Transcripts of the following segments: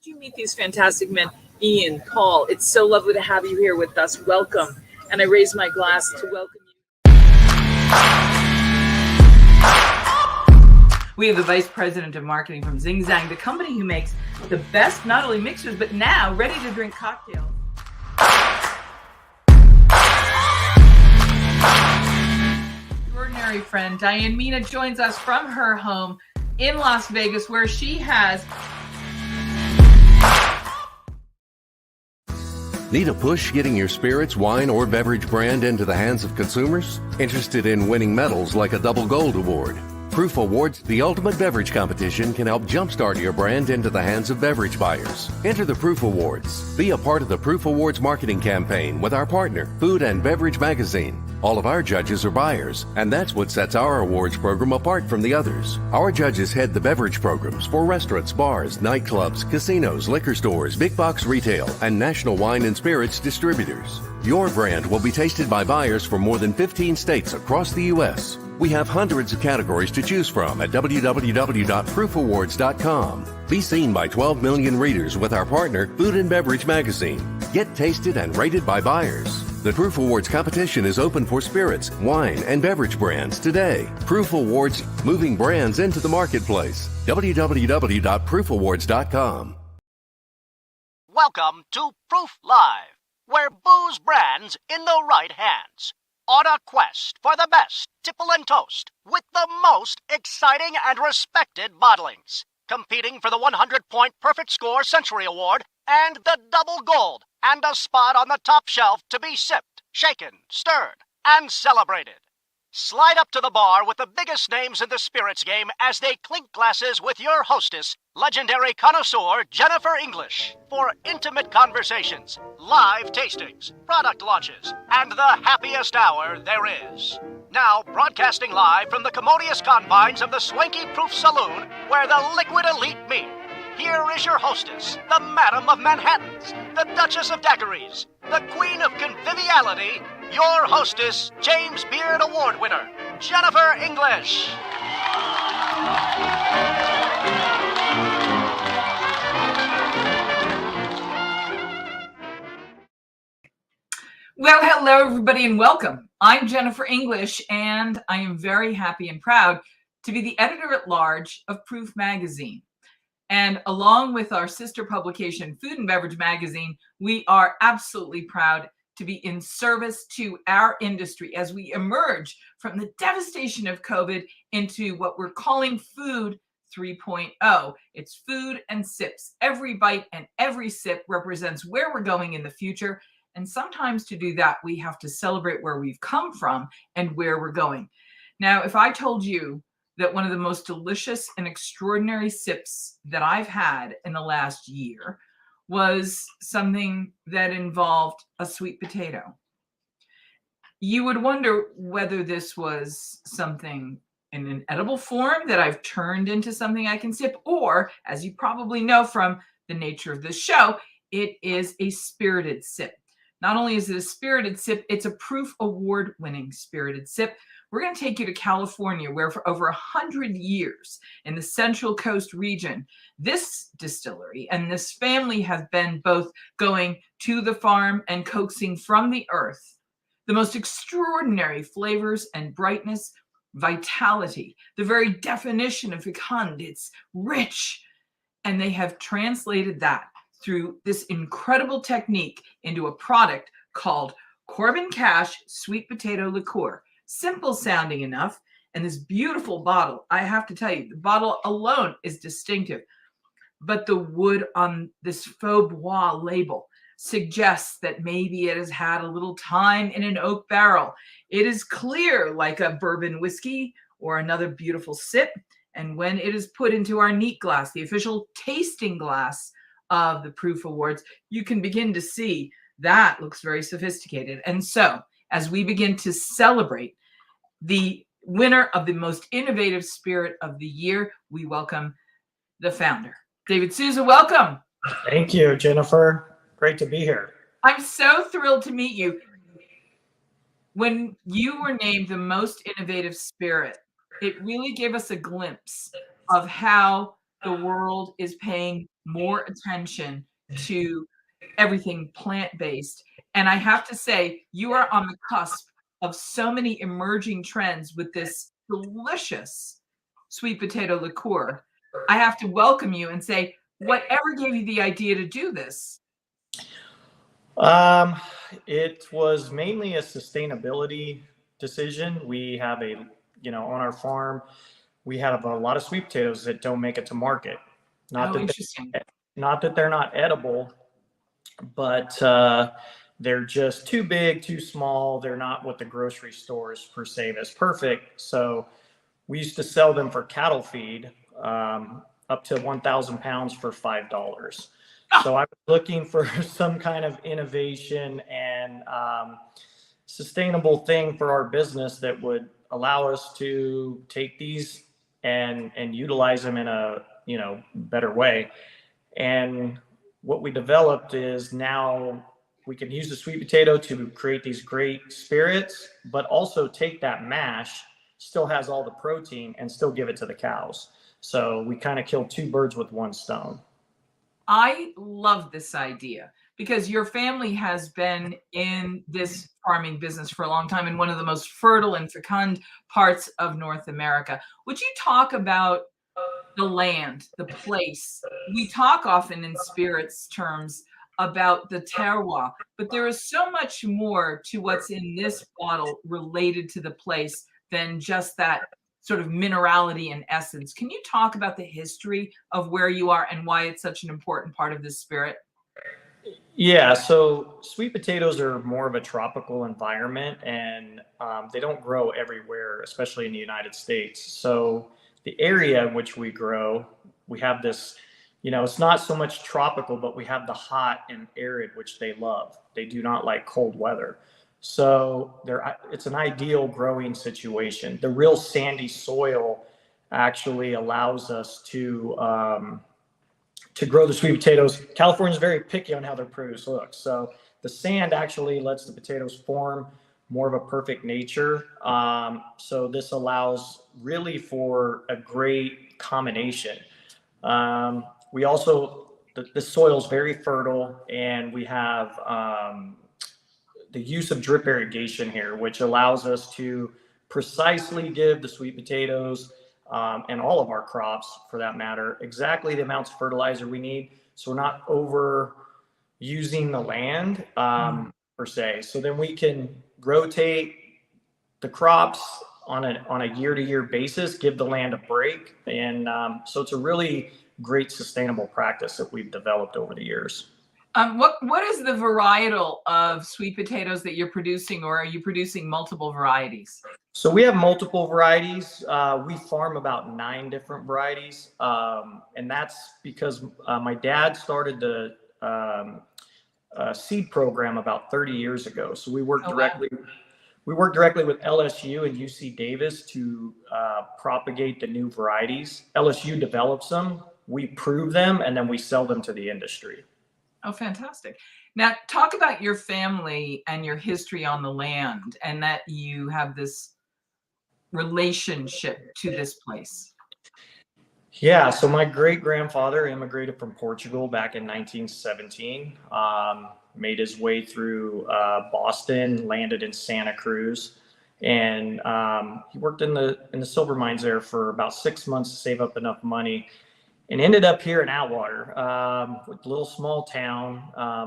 Did you meet these fantastic men? Ian, Paul, it's so lovely to have you here with us. Welcome. And I raise my glass to welcome you. We have the Vice President of Marketing from Zing Zang, the company who makes the best not only mixers, but now ready-to-drink cocktails. Extraordinary friend Diane Mina joins us from her home in Las Vegas, where she has... Need a push getting your spirits, wine, or beverage brand into the hands of consumers? Interested in winning medals like a double gold award? Proof Awards, the ultimate beverage competition, can help jumpstart your brand into the hands of beverage buyers. Enter the Proof Awards. Be a part of the Proof Awards marketing campaign with our partner, Food and Beverage Magazine. All of our judges are buyers, and that's what sets our awards program apart from the others. Our judges head the beverage programs for restaurants, bars, nightclubs, casinos, liquor stores, big box retail, and national wine and spirits distributors. Your brand will be tasted by buyers from more than 15 states across the U.S. We have hundreds of categories to choose from at www.proofawards.com. Be seen by 12 million readers with our partner, Food and Beverage Magazine. Get tasted and rated by buyers. The Proof Awards competition is open for spirits, wine, and beverage brands today. Proof Awards, moving brands into the marketplace. www.proofawards.com. Welcome to Proof Live, where booze brands in the right hands. On a quest for the best tipple and toast with the most exciting and respected bottlings. Competing for the 100-point Perfect Score Century Award and the double gold and a spot on the top shelf to be sipped, shaken, stirred, and celebrated. Slide up to the bar with the biggest names in the spirits game as they clink glasses with your hostess, legendary connoisseur Jennifer English, for intimate conversations, live tastings, product launches, and the happiest hour there is. Now, broadcasting live from the commodious confines of the swanky Proof Saloon, where the liquid elite meet. Here is your hostess, the Madam of Manhattans, the Duchess of Daiquiris, the Queen of Conviviality, your hostess, James Beard Award winner, Jennifer English. Well, hello, everybody, and welcome. I'm Jennifer English, and I am very happy and proud to be the editor-at-large of Proof Magazine. And along with our sister publication, Food and Beverage Magazine, we are absolutely proud to be in service to our industry as we emerge from the devastation of COVID into what we're calling Food 3.0. It's food and sips. Every bite and every sip represents where we're going in the future. And sometimes to do that, we have to celebrate where we've come from and where we're going. Now, if I told you that one of the most delicious and extraordinary sips that I've had in the last year was something that involved a sweet potato, you would wonder whether this was something in an edible form that I've turned into something I can sip, or, as you probably know from the nature of this show, it is a spirited sip. Not only is it a spirited sip, it's a Proof Award-winning spirited sip. We're going to take you to California, where for over 100 years in the Central Coast region, this distillery and this family have been both going to the farm and coaxing from the earth the most extraordinary flavors and brightness, vitality, the very definition of fecund. It's rich. And they have translated that through this incredible technique into a product called Corbin Cash Sweet Potato Liqueur. Simple sounding enough, and this beautiful bottle, I have to tell you, the bottle alone is distinctive, but the wood on this faux bois label suggests that maybe it has had a little time in an oak barrel. It is clear like a bourbon whiskey or another beautiful sip, and when it is put into our neat glass, the official tasting glass of the Proof Awards, you can begin to see that looks very sophisticated. And so, as we begin to celebrate the winner of the most innovative spirit of the year, we welcome the founder. David Souza, welcome. Thank you, Jennifer. Great to be here. I'm so thrilled to meet you. When you were named the most innovative spirit, it really gave us a glimpse of how the world is paying more attention to everything plant-based. And I have to say, you are on the cusp of so many emerging trends with this delicious sweet potato liqueur. I have to welcome you and say, whatever gave you the idea to do this? It was mainly a sustainability decision. We have on our farm, we have a lot of sweet potatoes that don't make it to market. Interesting. Not that they're not edible, but they're just too big, too small. They're not what the grocery stores perceive as perfect. So we used to sell them for cattle feed, up to 1,000 pounds for $5. So I was looking for some kind of innovation and sustainable thing for our business that would allow us to take these and utilize them in a better way. And what we developed is now we can use the sweet potato to create these great spirits, but also take that mash, still has all the protein, and still give it to the cows. So we kind of killed two birds with one stone. I love this idea because your family has been in this farming business for a long time in one of the most fertile and fecund parts of North America. Would you talk about the land, the place? We talk often in spirits terms about the terroir, but there is so much more to what's in this bottle related to the place than just that sort of minerality and essence. Can you talk about the history of where you are and why it's such an important part of this spirit? Yeah, so sweet potatoes are more of a tropical environment, and they don't grow everywhere, especially in the United States. So the area in which we grow, we have this, it's not so much tropical, but we have the hot and arid, which they love. They do not like cold weather. So it's an ideal growing situation. The real sandy soil actually allows us to grow the sweet potatoes. California is very picky on how their produce looks. So the sand actually lets the potatoes form more of a perfect nature. So this allows really for a great combination. We also, the soil is very fertile, and we have the use of drip irrigation here, which allows us to precisely give the sweet potatoes and all of our crops, for that matter, exactly the amounts of fertilizer we need. So we're not over using the land per se. So then we can rotate the crops on a year-to-year basis, give the land a break. And so it's a really great sustainable practice that we've developed over the years. What is the varietal of sweet potatoes that you're producing, or are you producing multiple varieties? So we have multiple varieties. We farm about 9 different varieties. And that's because my dad started the seed program about 30 years ago. So we work directly with LSU and UC Davis to propagate the new varieties. LSU develops them, we prove them, and then we sell them to the industry. Oh, fantastic. Now, talk about your family and your history on the land, and that you have this relationship to this place. Yeah, so my great-grandfather immigrated from Portugal back in 1917, made his way through Boston, landed in Santa Cruz, and he worked in the silver mines there for about 6 months to save up enough money, and ended up here in Atwater, with a little small town,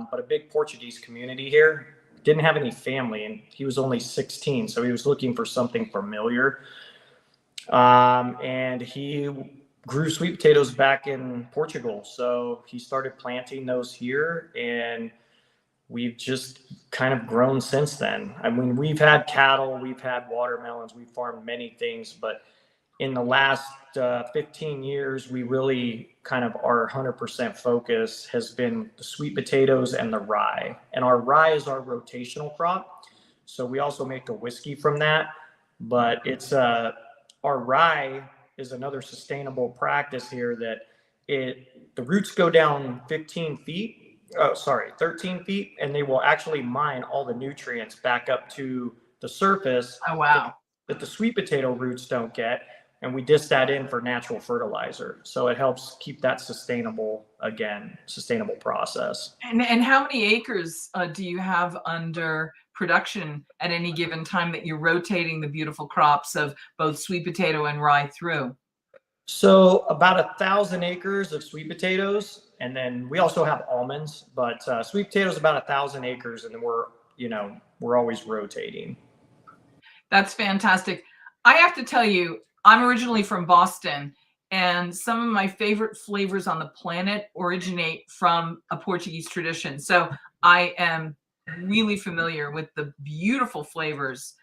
but a big Portuguese community here. Didn't have any family, and he was only 16, so he was looking for something familiar. And he grew sweet potatoes back in Portugal, so he started planting those here, and we've just kind of grown since then. I mean, we've had cattle, we've had watermelons, we've farmed many things, but in the last 15 years, we really kind of our 100% focus has been the sweet potatoes and the rye. And our rye is our rotational crop. So we also make a whiskey from that. But it's our rye is another sustainable practice here that the roots go down 13 feet, and they will actually mine all the nutrients back up to the surface. Oh, wow. That the sweet potato roots don't get. and we dish that in for natural fertilizer. So it helps keep that sustainable process. And how many acres do you have under production at any given time that you're rotating the beautiful crops of both sweet potato and rye through? So about 1,000 acres of sweet potatoes, and then we also have almonds, but sweet potatoes about 1,000 acres, and then we're always rotating. That's fantastic. I have to tell you, I'm originally from Boston, and some of my favorite flavors on the planet originate from a Portuguese tradition. So I am really familiar with the beautiful flavors.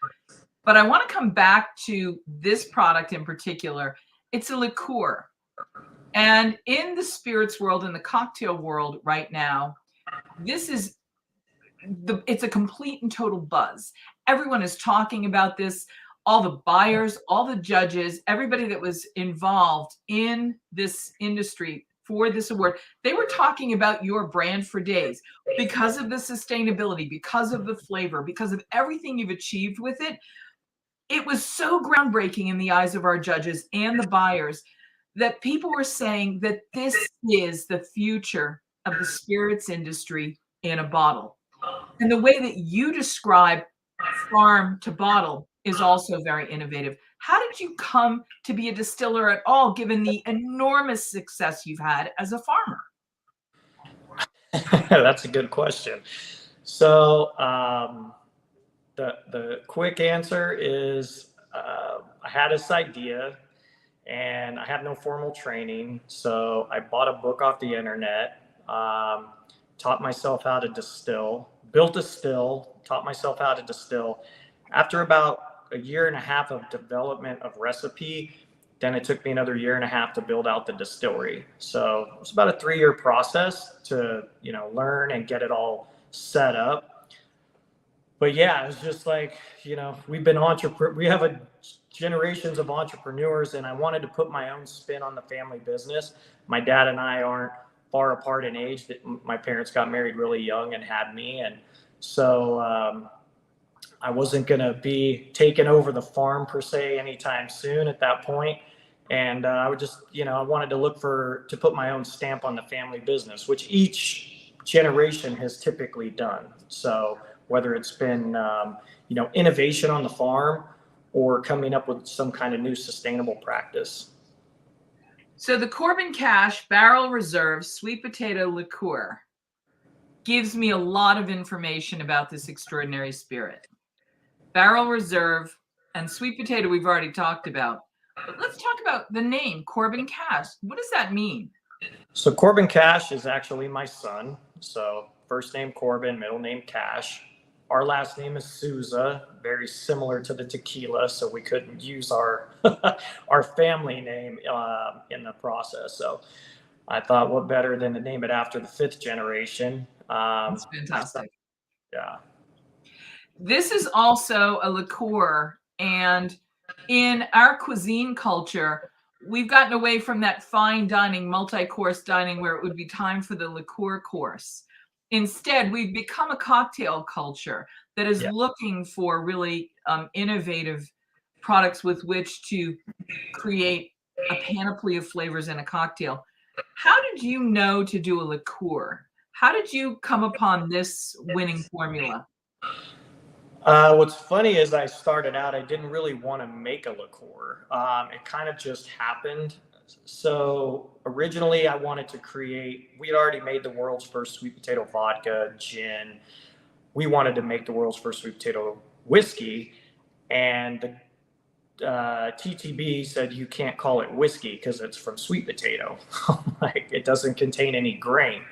But I want to come back to this product in particular. It's a liqueur. And in the spirits world, in the cocktail world right now, it's a complete and total buzz. Everyone is talking about this. All the buyers, all the judges, everybody that was involved in this industry for this award, they were talking about your brand for days because of the sustainability, because of the flavor, because of everything you've achieved with it. It was so groundbreaking in the eyes of our judges and the buyers that people were saying that this is the future of the spirits industry in a bottle. And the way that you describe farm to bottle is also very innovative. How did you come to be a distiller at all, given the enormous success you've had as a farmer? That's a good question. So the quick answer is I had this idea and I had no formal training. So I bought a book off the internet, taught myself how to distill, built a still, taught myself how to distill. After about a year and a half of development of recipe, then it took me another year and a half to build out the distillery. So it was about a 3-year process to, learn and get it all set up. But yeah, it was just like, we have generations of entrepreneurs, and I wanted to put my own spin on the family business. My dad and I aren't far apart in age. That my parents got married really young and had me. And so, I wasn't going to be taking over the farm per se anytime soon at that point. And I would just, I wanted to put my own stamp on the family business, which each generation has typically done. So whether it's been, innovation on the farm or coming up with some kind of new sustainable practice. So the Corbin Cash Barrel Reserve Sweet Potato Liqueur gives me a lot of information about this extraordinary spirit. Barrel Reserve and sweet potato we've already talked about. But let's talk about the name, Corbin Cash. What does that mean? So Corbin Cash is actually my son. So first name Corbin, middle name Cash. Our last name is Souza, very similar to the tequila, so we couldn't use our our family name in the process. So I thought, what better than to name it after the 5th generation? That's fantastic. Yeah. This is also a liqueur, and in our cuisine culture, we've gotten away from that fine dining, multi-course dining where it would be time for the liqueur course. Instead, we've become a cocktail culture that is looking for really innovative products with which to create a panoply of flavors in a cocktail. How did you know to do a liqueur? How did you come upon this winning formula? What's funny is I started out, I didn't really want to make a liqueur. It kind of just happened. So originally I wanted to we had already made the world's first sweet potato vodka, gin. We wanted to make the world's first sweet potato whiskey. And the TTB said, you can't call it whiskey because it's from sweet potato. Like, it doesn't contain any grain.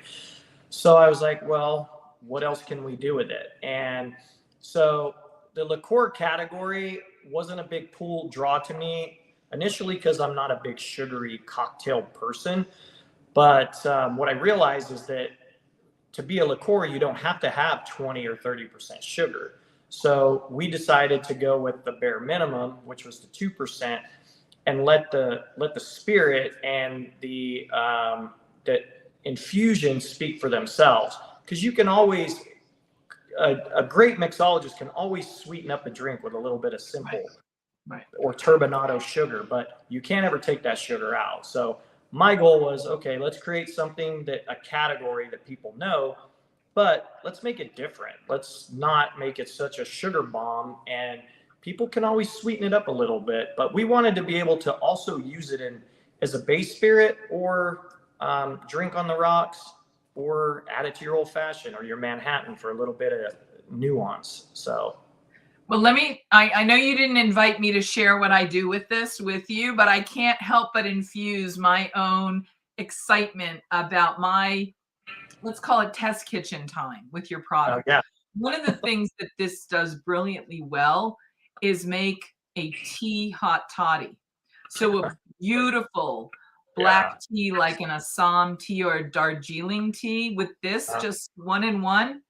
So I was like, well, what else can we do with it? And so the liqueur category wasn't a big pull draw to me initially because I'm not a big sugary cocktail person. But what I realized is that to be a liqueur, you don't have to have 20 or 30% sugar. So we decided to go with the bare minimum, which was the 2%, and let the spirit and the infusion speak for themselves. Because you can always, a great mixologist can always sweeten up a drink with a little bit of simple Right. or turbinado sugar, but you can't ever take that sugar out. So my goal was, okay, let's create something that a category that people know, but let's make it different. Let's not make it such a sugar bomb, and people can always sweeten it up a little bit, but we wanted to be able to also use it in as a base spirit, or drink on the rocks, or add it to your old fashioned or your Manhattan for a little bit of nuance. So well, I know you didn't invite me to share what I do with this with you, but I can't help but infuse my own excitement about my, let's call it test kitchen time with your product. yeah. One of the things that this does brilliantly well is make a tea hot toddy. So a beautiful black tea, like an Assam tea or a Darjeeling tea, with this just 1 in 1,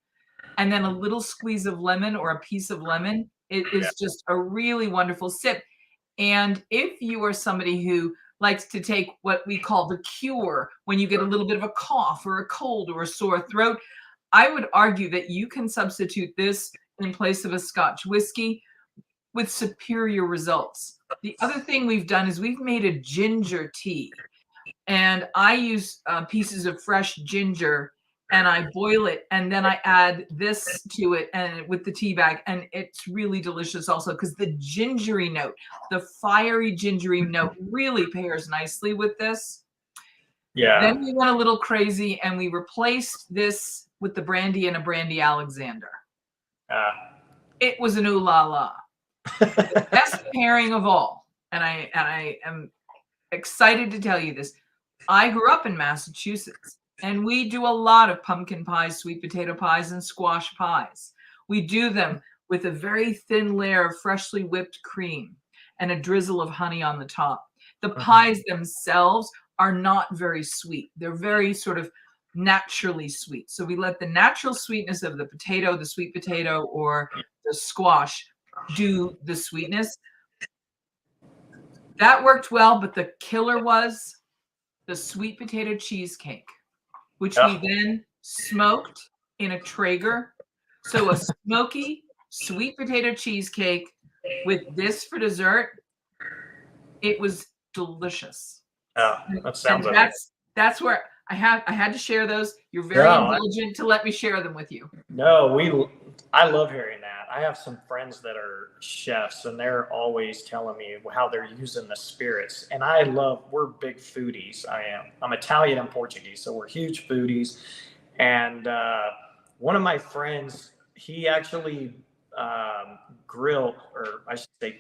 and then a little squeeze of lemon or a piece of lemon. It is just a really wonderful sip. And if you are somebody who likes to take what we call the cure, when you get a little bit of a cough or a cold or a sore throat, I would argue that you can substitute this in place of a Scotch whiskey with superior results. The other thing we've done is we've made a ginger tea, and I use pieces of fresh ginger, and I boil it, and then I add this to it and with the tea bag, and it's really delicious also because the gingery note, the fiery gingery note really pairs nicely with this. Yeah. Then we went a little crazy and we replaced this with the brandy and a brandy Alexander. It was an ooh la la. The best pairing of all. And I am excited to tell you this. I grew up in Massachusetts, and we do a lot of pumpkin pies, sweet potato pies, and squash pies. We do them with a very thin layer of freshly whipped cream and a drizzle of honey on the top. The pies themselves are not very sweet. They're very sort of naturally sweet. So we let the natural sweetness of the potato, the sweet potato, or the squash do the sweetness. That worked well, but the killer was the sweet potato cheesecake, which we then smoked in a Traeger. So a smoky sweet potato cheesecake with this for dessert. It was delicious. Oh, that sounds and that's where I had to share those. You're very indulgent to let me share them with you. No, I love hearing that. I have some friends that are chefs, and they're always telling me how they're using the spirits. And we're big foodies. I'm Italian and Portuguese, so we're huge foodies. And one of my friends, he actually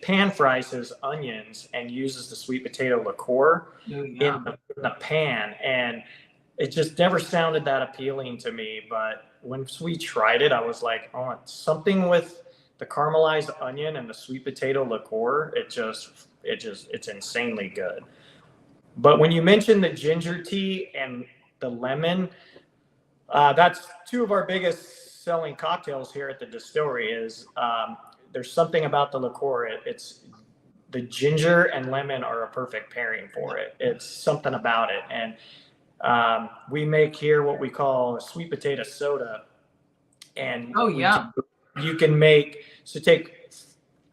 pan fries his onions and uses the sweet potato liqueur in the pan. And it just never sounded that appealing to me. But once we tried it, I was like, oh, something with the caramelized onion and the sweet potato liqueur, it's insanely good. But when you mentioned the ginger tea and the lemon, that's two of our biggest selling cocktails here at the distillery. There's something about the liqueur. It's the ginger and lemon are a perfect pairing for it. It's something about it. And we make here what we call a sweet potato soda. And you can make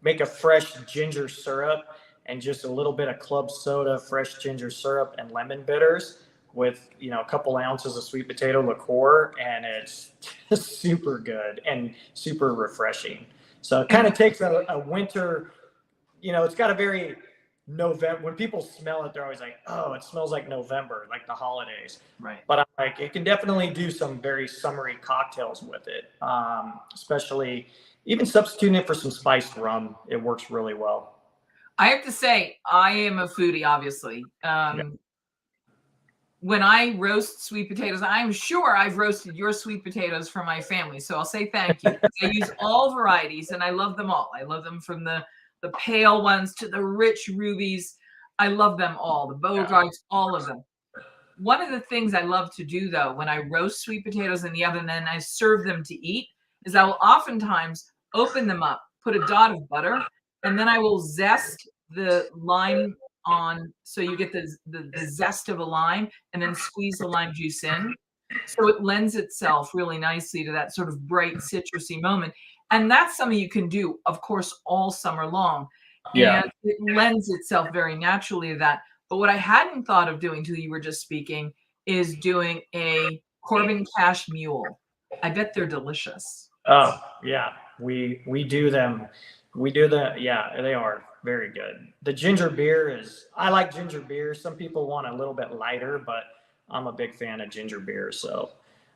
a fresh ginger syrup and just a little bit of club soda, fresh ginger syrup, and lemon bitters with a couple ounces of sweet potato liqueur, and it's just super good and super refreshing. So it kind of takes a winter, it's got a very November. When people smell it, they're always like, oh, it smells like November, like the holidays. Right. But I'm like, it can definitely do some very summery cocktails with it, especially even substituting it for some spiced rum. It works really well. I have to say, I am a foodie, obviously. When I roast sweet potatoes, I'm sure I've roasted your sweet potatoes for my family. So I'll say thank you. I use all varieties, and I love them all. I love them from the pale ones to the rich rubies. I love them all, the Beauregards, all of them. One of the things I love to do, though, when I roast sweet potatoes in the oven and then I serve them to eat, is I will oftentimes open them up, put a dot of butter, and then I will zest the lime on, so you get the zest of a lime, and then squeeze the lime juice in. So it lends itself really nicely to that sort of bright citrusy moment. And that's something you can do, of course, all summer long. Yeah. And it lends itself very naturally to that. But what I hadn't thought of doing till you were just speaking is doing a Corbin Cash Mule. I bet they're delicious. Oh, yeah. We do them. We do yeah, they are very good. The ginger beer I like ginger beer. Some people want a little bit lighter, but I'm a big fan of ginger beer. So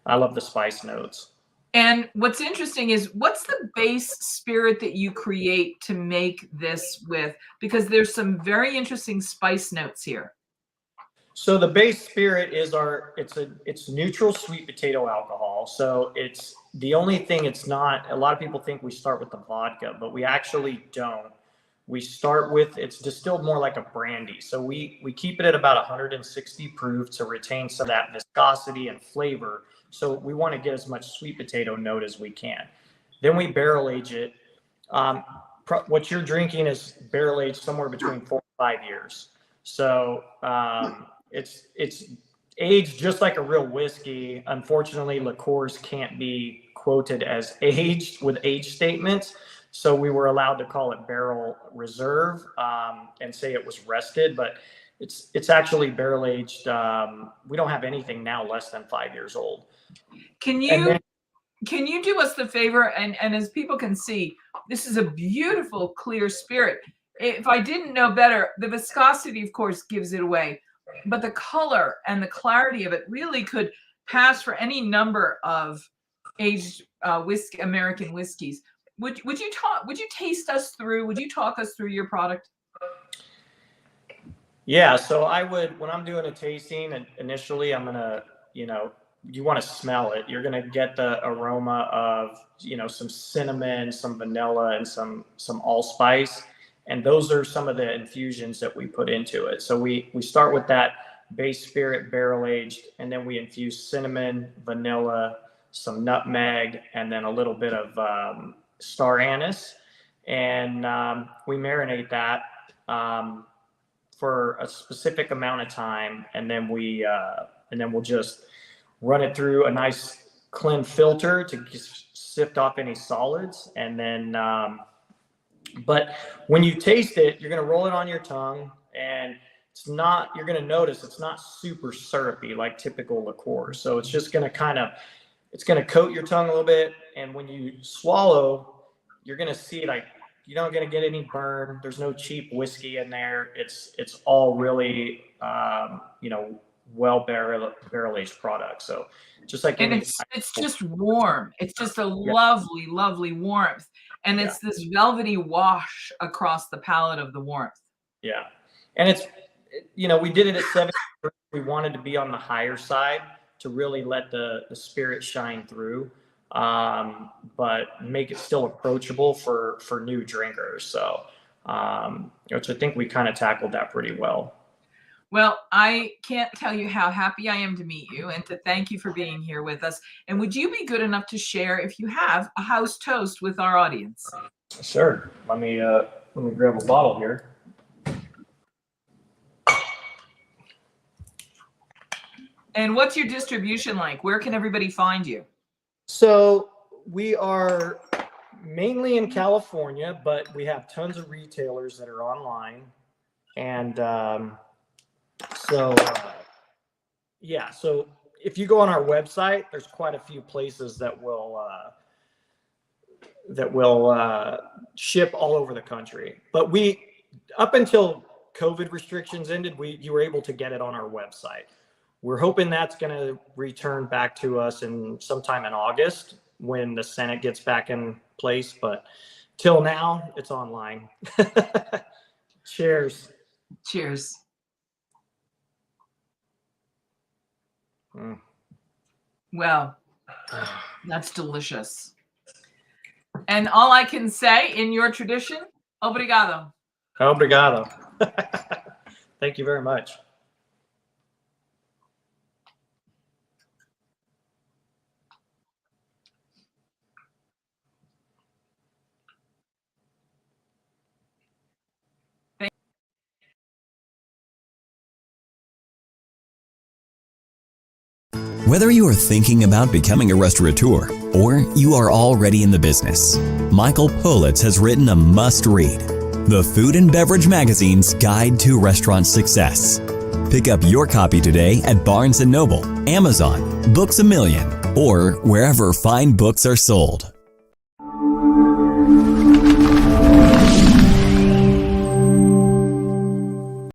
I love the spice notes. And what's interesting is, what's the base spirit that you create to make this with? Because there's some very interesting spice notes here. So the base spirit is it's neutral sweet potato alcohol. So it's the only thing it's not. A lot of people think we start with the vodka, but we actually don't. We start with, it's distilled more like a brandy. So we keep it at about 160 proof to retain some of that viscosity and flavor. So we want to get as much sweet potato note as we can. Then we barrel age it. What you're drinking is barrel aged somewhere between 4 and 5 years. So it's aged just like a real whiskey. Unfortunately, liqueurs can't be quoted as aged with age statements. So we were allowed to call it barrel reserve and say it was rested, but it's actually barrel aged. We don't have anything now less than 5 years old. Can you do us the favor, and as people can see, this is a beautiful, clear spirit. If I didn't know better, the viscosity, of course, gives it away, but the color and the clarity of it really could pass for any number of aged American whiskeys. Would you taste us through? Would you talk us through your product? Yeah, so I would, when I'm doing a tasting, and initially I'm gonna, you want to smell it. You're gonna get the aroma of, some cinnamon, some vanilla, and some allspice, and those are some of the infusions that we put into it. So we start with that base spirit barrel aged, and then we infuse cinnamon, vanilla, some nutmeg, and then a little bit of star anise, and we marinate that for a specific amount of time, and then we'll just run it through a nice clean filter to sift off any solids, and then but when you taste it, you're going to roll it on your tongue, and you're going to notice it's not super syrupy like typical liqueur. So it's just going to it's going to coat your tongue a little bit, and when you swallow, you're going to see you're not going to get any burn. There's no cheap whiskey in there. It's all really well barrel aged product. So just like, and it's just warm. It's just a lovely, lovely warmth, and it's this velvety wash across the palate of the warmth. Yeah, and it's we did it at 7. We wanted to be on the higher side to really let the spirit shine through, but make it still approachable for new drinkers. So, which I think we kind of tackled that pretty well. Well, I can't tell you how happy I am to meet you and to thank you for being here with us. And would you be good enough to share, if you have, a house toast with our audience? Sure. Let me grab a bottle here. And what's your distribution like? Where can everybody find you? So we are mainly in California, but we have tons of retailers that are online. And so if you go on our website, there's quite a few places that will ship all over the country. But up until COVID restrictions ended, you were able to get it on our website. We're hoping that's going to return back to us sometime in August when the Senate gets back in place. But till now, it's online. Cheers. Cheers. Well, that's delicious. And all I can say in your tradition, obrigado. Obrigado. Thank you very much. Whether you are thinking about becoming a restaurateur or you are already in the business, Michael Politz has written a must-read, The Food and Beverage Magazine's Guide to Restaurant Success. Pick up your copy today at Barnes & Noble, Amazon, Books A Million, or wherever fine books are sold.